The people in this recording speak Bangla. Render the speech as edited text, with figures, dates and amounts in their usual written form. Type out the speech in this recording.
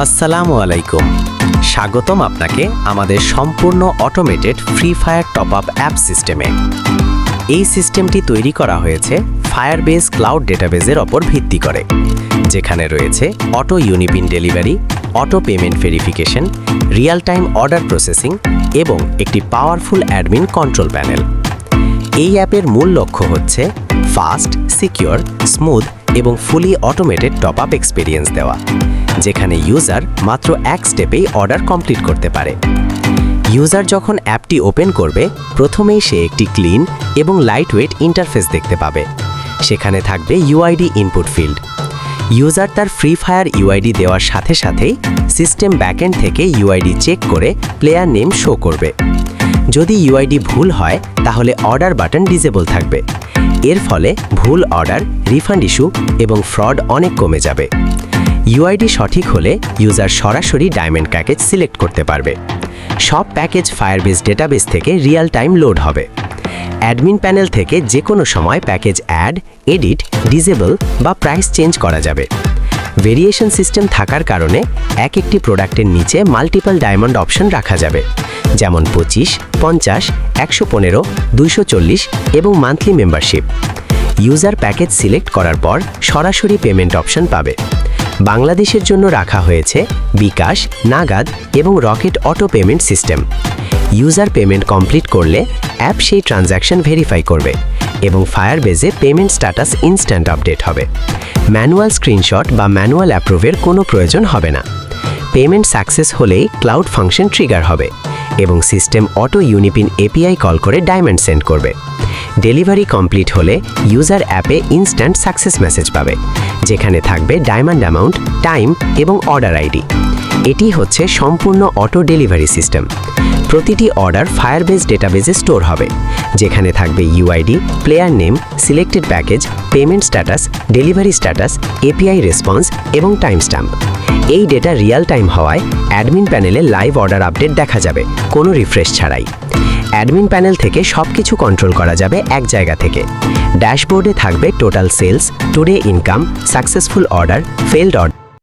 আসসালামু আলাইকুম। স্বাগতম আপনাকে আমাদের সম্পূর্ণ automated free fire top up app সিস্টেমে। এই সিস্টেমটি তৈরি করা হয়েছে ফায়ারবেস ক্লাউড ডেটাবেজের ওপর ভিত্তি করে, যেখানে রয়েছে auto UniPin delivery, auto payment verification, real time order processing এবং একটি পাওয়ারফুল অ্যাডমিন কন্ট্রোল প্যানেল। এই অ্যাপের মূল লক্ষ্য হচ্ছে ফাস্ট, সিকিউর, স্মুথ এবং ফুলি অটোমেটেড টপ আপ এক্সপিরিয়েন্স দেওয়া, যেখানে ইউজার মাত্র এক স্টেপেই অর্ডার কমপ্লিট করতে পারে। ইউজার যখন অ্যাপটি ওপেন করবে, প্রথমেই সে একটি ক্লিন এবং লাইটওয়েট ইন্টারফেস দেখতে পাবে। সেখানে থাকবে ইউআইডি ইনপুট ফিল্ড। ইউজার তার ফ্রি ফায়ার ইউআইডি দেওয়ার সাথে সাথেই সিস্টেম ব্যাকএন্ড থেকে ইউআইডি চেক করে প্লেয়ার নেম শো করবে। যদি ইউআইডি ভুল হয়, তাহলে অর্ডার বাটন ডিসেবল থাকবে। এর ফলে ভুল অর্ডার, রিফান্ড ইস্যু এবং ফ্রড অনেক কমে যাবে। ইউআইডি সঠিক হলে ইউজার সরাসরি ডায়মন্ড প্যাকেজ সিলেক্ট করতে পারবে। সব প্যাকেজ ফায়ারবেস ডেটাবেস থেকে রিয়েল টাইম লোড হবে। অ্যাডমিন প্যানেল থেকে যে কোনো সময় প্যাকেজ অ্যাড, এডিট, ডিসেবল বা প্রাইস চেঞ্জ করা যাবে। ভেরিয়েশন সিস্টেম থাকার কারণে একটি প্রোডাক্টের নিচে মাল্টিপল ডায়মন্ড অপশন রাখা যাবে, যেমন 25, 50, 115, 240 এবং monthly membership. User package select করার পর সরাসরি পেমেন্ট অপশন পাবে। বাংলাদেশের জন্য রাখা হয়েছে বিকাশ, নাগাদ এবং rocket auto payment system. User payment complete করলে অ্যাপ সেই ট্রানজ্যাকশন ভেরিফাই করবে এবং ফায়ারবেজে পেমেন্ট স্ট্যাটাস ইনস্ট্যান্ট আপডেট হবে। ম্যানুয়াল স্ক্রিনশট বা ম্যানুয়াল অ্যাপ্রুভের কোনো প্রয়োজন হবে না। পেমেন্ট সাকসেস হলেই ক্লাউড ফাংশন ট্রিগার হবে এবং system auto UniPin API call করে ডায়মন্ড সেন্ড করবে। ডেলিভারি কমপ্লিট হলে ইউজার অ্যাপে ইনস্ট্যান্ট সাকসেস মেসেজ পাবে, যেখানে থাকবে ডায়মন্ড অ্যামাউন্ট, টাইম এবং অর্ডার আইডি। এটি হচ্ছে সম্পূর্ণ অটো ডেলিভারি সিস্টেম। প্রতিটি অর্ডার ফায়ারবেস ডেটাবেজে স্টোর হবে, যেখানে থাকবে UID, player name, selected package, payment status, delivery status, API response এবং টাইম স্ট্যাম্প। এই ডেটা রিয়েল টাইম হওয়ায় অ্যাডমিন প্যানেলে লাইভ অর্ডার আপডেট দেখা যাবে, কোনো রিফ্রেশ ছাড়াই। অ্যাডমিন প্যানেল থেকে সবকিছু কন্ট্রোল করা যাবে এক জায়গা থেকে। ড্যাশবোর্ডে থাকবে total sales, today income, successful order, failed order